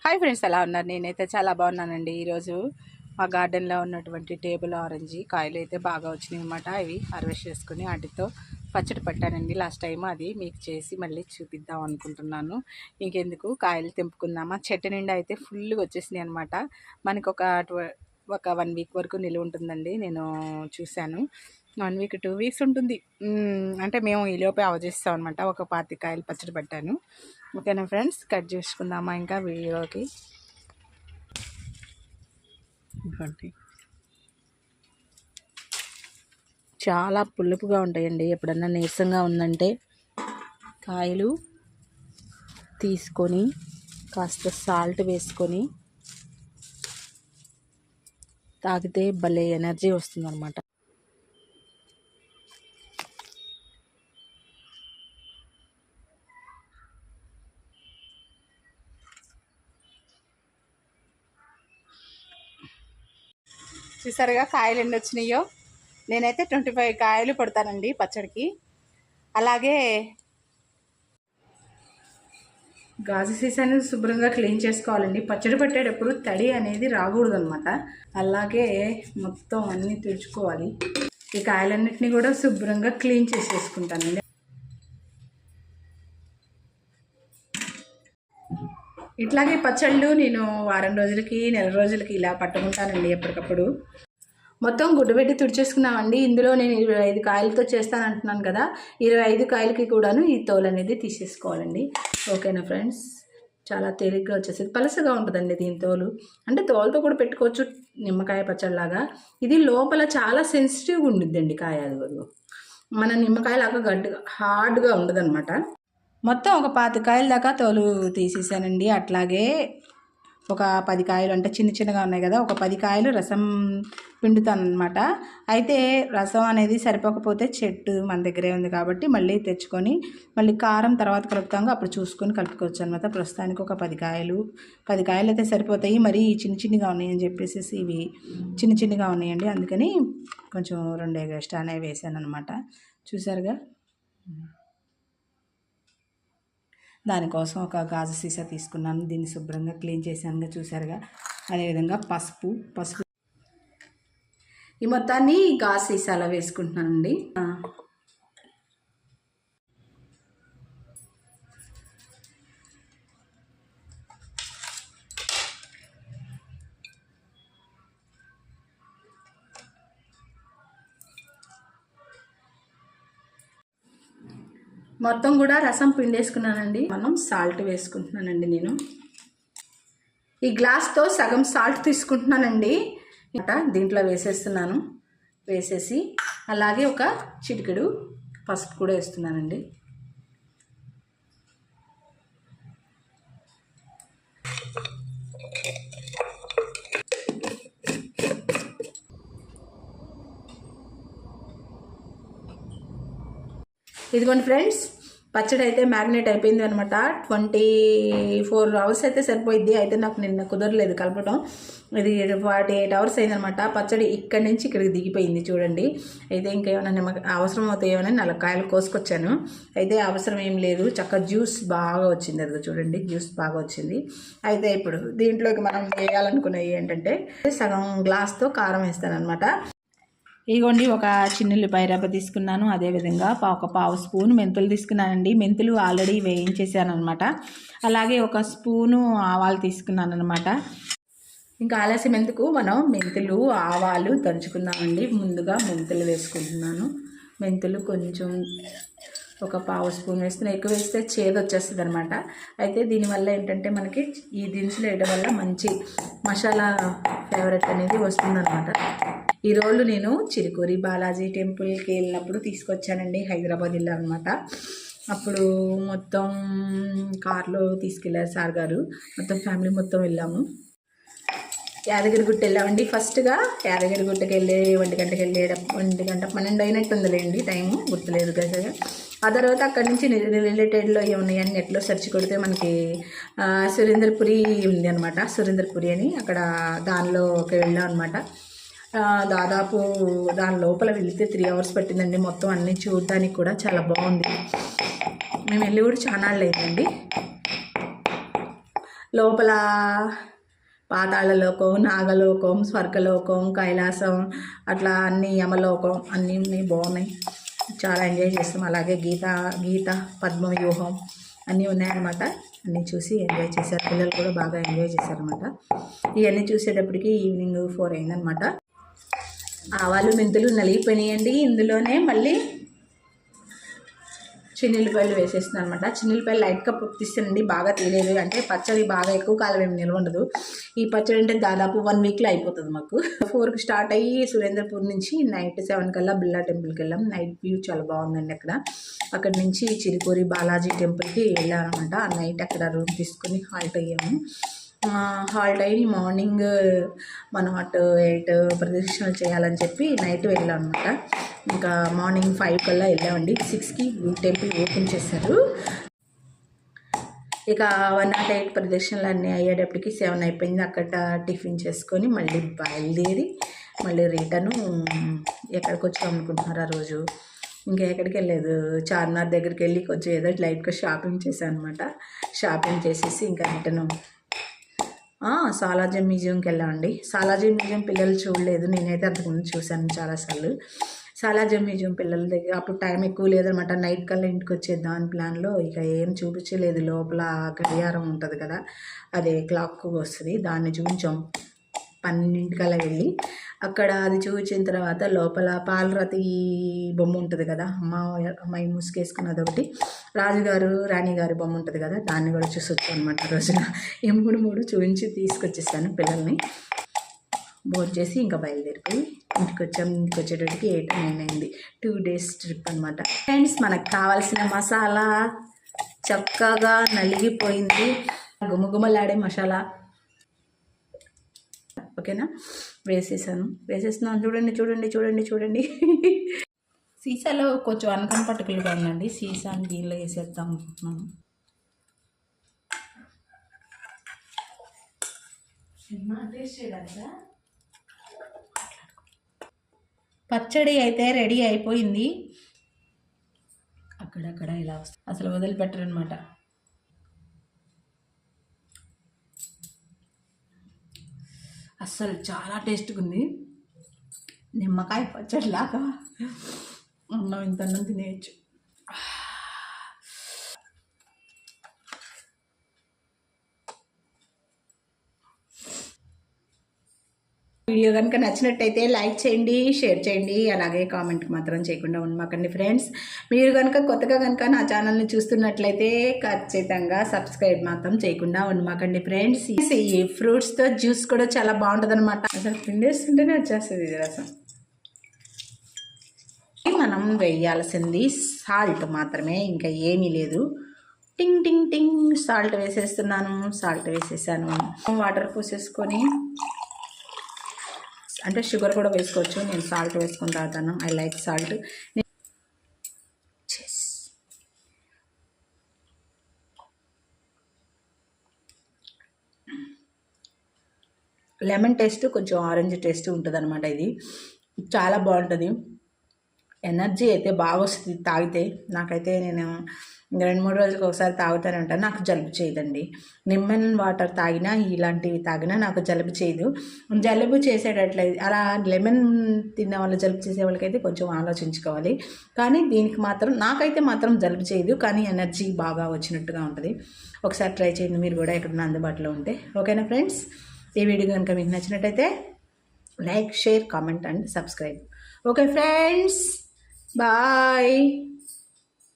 Hi friends, ఎలా ఉన్నారు? నేనైతే చాలా బాగున్నానండి. ఈరోజు మా గార్డెన్లో ఉన్నటువంటి టేబుల్ ఆరెంజ్ కాయలు అయితే బాగా వచ్చినాయి అన్నమాట. ఇవి హార్వెస్ట్ చేసుకుని వాటితో పచ్చడి పట్టానండి. లాస్ట్ టైం అది మీకు చేసి మళ్ళీ చూపిద్దాం అనుకుంటున్నాను. ఇంకెందుకు కాయలు తెంపుకుందామా. చెట్టు నిండా అయితే ఫుల్గా వచ్చేసినాయి అనమాట. మనకు ఒక 1 వీక్ వరకు నిలువ ఉంటుందండి. నేను చూశాను 1 వీక్ 2 వీక్స్ ఉంటుంది. అంటే మేము ఈలోపే అవజేస్తాం అనమాట. ఒక 25 కాయలు పచ్చడి పట్టాను. ఓకేనా ఫ్రెండ్స్, కట్ చేసుకుందామా ఇంకా వీడియోకి. చాలా పులుపుగా ఉంటాయండి. ఎప్పుడన్నా నీరసంగా ఉందంటే కాయలు తీసుకొని కాస్త సాల్ట్ వేసుకొని తాగితే భలే ఎనర్జీ వస్తుందన్నమాట. చూసారుగా కాయలు ఎన్ని వచ్చినాయో. నేనైతే 25 కాయలు పడతానండి పచ్చడికి. అలాగే గాజు సీసాని శుభ్రంగా క్లీన్ చేసుకోవాలండి. పచ్చడి పెట్టేటప్పుడు తడి అనేది రాకూడదు అనమాట. అలాగే మొత్తం అన్నీ తుడుచుకోవాలి. ఈ కాయలన్నిటిని కూడా శుభ్రంగా క్లీన్ చేసేసుకుంటానండి. ఇట్లాగే పచ్చళ్ళు నేను వారం రోజులకి, నెల రోజులకి ఇలా పట్టుకుంటానండి ఎప్పటికప్పుడు. మొత్తం గుడ్డబెట్టి తుడిచేసుకున్నామండి. ఇందులో నేను 25 కాయలతో చేస్తానంటున్నాను కదా, 25 కాయలకి కూడాను ఈ తోలు అనేది తీసేసుకోవాలండి. ఓకేనా ఫ్రెండ్స్, చాలా తేలిగ్గా వచ్చేసేది. పలసగా ఉంటుందండి దీని తోలు. అంటే తోలుతో కూడా పెట్టుకోవచ్చు నిమ్మకాయ పచ్చడిలాగా. ఇది లోపల చాలా సెన్సిటివ్గా ఉండిద్దండి కాయ. అది మన నిమ్మకాయలాగా గట్టిగా హార్డ్గా ఉండదన్నమాట. మొత్తం ఒక 25 కాయల దాకా తోలు తీసేసానండి. అట్లాగే ఒక 10 కాయలు, అంటే చిన్న చిన్నగా ఉన్నాయి కదా, ఒక 10 కాయలు రసం పిండుతాను అనమాట. అయితే రసం అనేది సరిపోకపోతే చెట్టు మన దగ్గరే ఉంది కాబట్టి మళ్ళీ తెచ్చుకొని మళ్ళీ కారం తర్వాత కలుపుతాము, అప్పుడు చూసుకొని కలుపుకోవచ్చు అనమాట. ప్రస్తుతానికి ఒక 10 కాయలు అయితే సరిపోతాయి. మరి చిన్న చిన్నగా ఉన్నాయని చెప్పేసి ఇవి చిన్న చిన్నగా ఉన్నాయండి, అందుకని కొంచెం 2 ఎక్స్ట్రానే వేసాను అనమాట. చూసారుగా, దానికోసం ఒక గాజు సీసా తీసుకున్నాను. దీన్ని శుభ్రంగా క్లీన్ చేశానుగా, చూసారుగా. అదేవిధంగా పసుపు ఈ మొత్తాన్ని గాజు సీసాలో వేసుకుంటున్నానండి. మొత్తం కూడా రసం పిండేసుకున్నానండి. మనం సాల్ట్ వేసుకుంటున్నానండి. నేను ఈ గ్లాస్తో సగం సాల్ట్ తీసుకుంటున్నానండి. దీంట్లో వేసేస్తున్నాను. వేసేసి అలాగే ఒక చిటికెడు పసుపు కూడా వేస్తున్నానండి. ఇదిగోండి ఫ్రెండ్స్, పచ్చడి అయితే మ్యాగ్నేట్ అయిపోయింది అనమాట. 24 అవర్స్ అయితే సరిపోయిద్ది. అయితే నాకు నిన్న కుదరలేదు కలపడం. ఇది 48 అవర్స్ అయిందనమాట. పచ్చడి ఇక్కడి నుంచి ఇక్కడికి దిగిపోయింది చూడండి. అయితే ఇంకేమైనా అవసరం అవుతాయేమని 4 కాయలు కోసుకొచ్చాను. అయితే అవసరం ఏం లేదు, చక్కగా జ్యూస్ బాగా వచ్చింది. అది చూడండి, జ్యూస్ బాగా వచ్చింది. అయితే ఇప్పుడు దీంట్లోకి మనం వేయాలనుకునేవి ఏంటంటే, సగం గ్లాస్తో కారం వేస్తానమాట. ఇగోండి, ఒక చిన్న ఉల్లిపాయ రవ్వ తీసుకున్నాను. అదేవిధంగా ఒక పావు స్పూన్ మెంతులు తీసుకున్నానండి. మెంతులు ఆల్రెడీ వేయించేసాను అనమాట. అలాగే ఒక స్పూను ఆవాలు తీసుకున్నాను అనమాట. ఇంకా ఆలస్యం ఎందుకు, మనం మెంతులు ఆవాలు దంచుకుందామండి. ముందుగా మెంతులు వేసుకుంటున్నాను. మెంతులు కొంచెం ఒక పావు స్పూన్ వేసుకుని, ఎక్కువ వేస్తే చేదు వచ్చేస్తుంది అనమాట. అయితే దీనివల్ల ఏంటంటే మనకి ఈ దినుసులు వేయడం వల్ల మంచి మసాలా ఫేవరెట్ అనేది వస్తుందన్నమాట. ఈ రోజు నేను చిరుకూరి బాలాజీ టెంపుల్కి వెళ్ళినప్పుడు తీసుకొచ్చానండి. హైదరాబాద్ వెళ్ళాను అనమాట. అప్పుడు మొత్తం కార్లో తీసుకెళ్ళారు సార్ గారు. మొత్తం ఫ్యామిలీ మొత్తం వెళ్ళాము. యాదగిరిగుట్ట వెళ్ళామండి. ఫస్ట్గా యాదగిరిగుట్టకి వెళ్ళి 1 గంటకి వెళ్ళి 1 గంట 12 అయినట్టుందిలేండి, టైము గుర్తులేదు కదా. ఆ తర్వాత అక్కడి నుంచి రిలేటెడ్లో ఏమున్నాయని నెట్లో సెర్చ్ కొడితే మనకి సురేంద్రపురి ఉంది అనమాట. సురేంద్రపురి అని అక్కడ దానిలోకి వెళ్ళాం అనమాట. దాదాపు దాని లోపల వెళితే 3 అవర్స్ పట్టిందండి. మొత్తం అన్నీ చూడడానికి కూడా చాలా బాగుంది. మేము వెళ్ళి కూడా చాలా అయిందండి. లోపల పాతాళలోకం, నాగలోకం, స్వర్గలోకం, కైలాసం, అట్లా అన్ని యమలోకం అన్నీ బాగున్నాయి. చాలా ఎంజాయ్ చేస్తాం. అలాగే గీత పద్మవ్యూహం అన్నీ ఉన్నాయన్నమాట. అన్నీ చూసి ఎంజాయ్ చేశారు. పిల్లలు కూడా బాగా ఎంజాయ్ చేశారనమాట. ఇవన్నీ చూసేటప్పటికి ఈవినింగ్ 4 అయిందనమాట. ఆవాలు మెంతులు నలిగిపోయినాయండి. ఇందులోనే మళ్ళీ చిన్నులపాయలు వేసేస్తున్నాను అనమాట. చిన్నులపాయలు లైట్గా పొప్పిస్తానండి, బాగా తీయలేదు. అంటే పచ్చడి బాగా ఎక్కువ కాలం ఏమి నిల్వ ఉండదు. ఈ పచ్చడి అంటే దాదాపు 1 వీక్లో అయిపోతుంది మాకు. 4కి స్టార్ట్ అయ్యి సురేంద్రపూర్ నుంచి నైట్ 7 కల్లా బిర్లా టెంపుల్కి వెళ్ళాం. నైట్ వ్యూ చాలా బాగుందండి అక్కడ నుంచి చిరుకూరి బాలాజీ టెంపుల్కి వెళ్ళామన్నమాట. ఆ నైట్ అక్కడ రూమ్ తీసుకొని హాల్ట్ అయ్యాము. హాల్ట్ అయ్యి మార్నింగ్ మనం అటు 8 ప్రదక్షిణలు చేయాలని చెప్పి నైట్ వెళ్ళాం అనమాట. ఇంకా మార్నింగ్ 5 కల్లా వెళ్ళామండి. 6కి టెంపుల్ ఓపెన్ చేశారు. ఇక 108 ప్రదక్షిణలు అన్నీ అయ్యేటప్పటికి 7 అయిపోయింది. అక్కడ టిఫిన్ చేసుకొని మళ్ళీ బయలుదేరి మళ్ళీ రిటర్ను ఎక్కడికి వచ్చాం అనుకుంటున్నారు ఆ రోజు. ఇంకా ఎక్కడికి వెళ్ళలేదు. చార్మినార్ దగ్గరికి వెళ్ళి కొంచెం ఏదో లైట్గా షాపింగ్ చేశాను అనమాట. షాపింగ్ చేసేసి ఇంకా రిటర్ను సాలార్జంగ్ మ్యూజియంకి వెళ్ళామండి. సాలార్జంగ్ మ్యూజియం పిల్లలు చూడలేదు, నేనైతే అంతకుముందు చూశాను చాలాసార్లు. సాలార్జంగ్ మ్యూజియం పిల్లల దగ్గర అప్పుడు టైం ఎక్కువ లేదనమాట. నైట్ కల్లా ఇంటికి వచ్చేద్దాం అని ప్లాన్లో ఇక ఏం చూపించలేదు. లోపల గడియారం ఉంటుంది కదా, అదే క్లాక్ వస్తుంది, దాన్ని చూపించాం. 12 వెళ్ళి అక్కడ అది చూపించిన తర్వాత లోపల పాలరాతి బొమ్మ ఉంటుంది కదా, అమ్మాయి ముసుకేసుకున్నది ఒకటి, రాజుగారు రాణిగారి బొమ్మ ఉంటుంది కదా, దాన్ని కూడా చూసి వచ్చాను అనమాట. రోజున ఈ 3 చూపించి తీసుకొచ్చేసాను పిల్లల్ని. భోజనం చేసి ఇంకా బయలుదేరిపోయి ఇంటికి వచ్చాము. ఇంటికి వచ్చేటప్పటికి 8, 9 అయింది. 2 days ట్రిప్ అనమాట. ఫ్రెండ్స్, మనకు కావాల్సిన మసాలా చక్కగా నలిగిపోయింది. గుమగుమలాడే మసాలా ఓకేనా, వేసేస్తున్నాను. చూడండి. సీసాలో కొంచెం అన్కంఫర్టబుల్గా ఉందండి. సీసాని దీనిలో వేసేద్దాం అనుకుంటున్నాను. పచ్చడి అయితే రెడీ అయిపోయింది. అక్కడక్కడ ఇలా వస్తుంది, అసలు వదిలిపెట్టరనమాట. అస్సలు చాలా టేస్ట్గా ఉంది. నిమ్మకాయ పచ్చడి లాగా అన్నం ఇంత అన్నం తినేయచ్చు. వీడియో కనుక నచ్చినట్టయితే లైక్ చేయండి, షేర్ చేయండి, అలాగే కామెంట్ మాత్రం చేయకుండా ఉండమాకండి ఫ్రెండ్స్. మీరు కనుక కొత్తగా నా ఛానల్ని చూస్తున్నట్లయితే ఖచ్చితంగా సబ్స్క్రైబ్ మాత్రం చేయకుండా ఉండమాకండి ఫ్రెండ్స్. ఈ ఫ్రూట్స్తో జ్యూస్ కూడా చాలా బాగుంటుంది అనమాట. అసలు పిండేస్తుంటేనే వచ్చేస్తుంది ఇది రసం. మనం వేయాల్సింది సాల్ట్ మాత్రమే, ఇంకా ఏమీ లేదు. టింగ్ టింగ్ టింగ్ సాల్ట్ వేసేస్తున్నాను. సాల్ట్ వేసేసాను. వాటర్ పోసేసుకొని, అంటే షుగర్ కూడా వేసుకోవచ్చు, నేను సాల్ట్ వేసుకొని తాగుతాను. I like salt. Lemon taste, కొంచెం ఆరెంజ్ టేస్ట్ ఉంటుంది అనమాట. ఇది చాలా బాగుంటుంది. ఎనర్జీ అయితే బాగా వస్తుంది తాగితే. నాకైతే నేను 2-3 రోజులకు ఒకసారి తాగుతూనే ఉంటాను. నాకు జలుబు చేయదండి. లెమన్ వాటర్ తాగినా, ఇలాంటివి తాగినా నాకు జలుబు చేయదు. జలుబు చేసేటట్లయితే, అలా లెమన్ తిన్న వాళ్ళు జలుబు చేసే వాళ్ళకైతే కొంచెం ఆలోచించుకోవాలి. కానీ దీనికి మాత్రం, నాకైతే మాత్రం జలుబు చేయదు, కానీ ఎనర్జీ బాగా వచ్చినట్టుగా ఉంటుంది. ఒకసారి ట్రై చేయండి మీరు కూడా, ఎక్కడన్నా అందుబాటులో ఉంటే. ఓకేనా ఫ్రెండ్స్, ఈ వీడియో కనుక మీకు నచ్చినట్టయితే like, share, comment and subscribe. Okay friends, bye.